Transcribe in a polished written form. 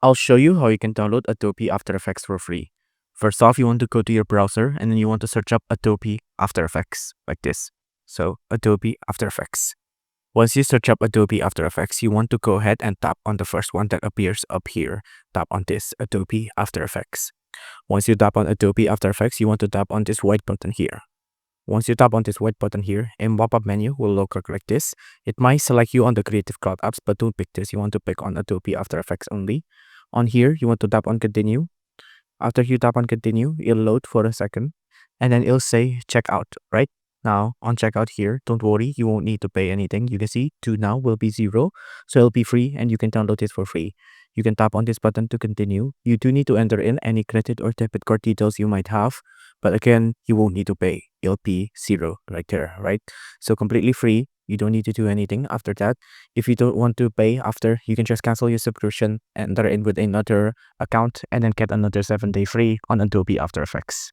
I'll show you how you can download Adobe After Effects for free. First off, you want to go to your browser and then you want to search up Adobe After Effects like this. So Adobe After Effects. Once you search up Adobe After Effects, you want to go ahead and tap on the first one that appears up here. Tap on this Adobe After Effects. Once you tap on Adobe After Effects, you want to tap on this white button here. Once you tap on this white button here, a pop-up menu will look like this. It might select you on the Creative Cloud apps, but don't pick this. You want to pick on Adobe After Effects only. On here, you want to tap on Continue. After you tap on Continue, it'll load for a second, and then it'll say Checkout, right? Now, on checkout here, don't worry, you won't need to pay anything. You can see to now will be 0, so it'll be free and you can download it for free. You can tap on this button to continue. You do need to enter in any credit or debit card details you might have, but again, you won't need to pay. It'll be 0 right there, right? So completely free. You don't need to do anything after that. If you don't want to pay after, you can just cancel your subscription, enter in with another account, and then get another 7-day free on Adobe After Effects.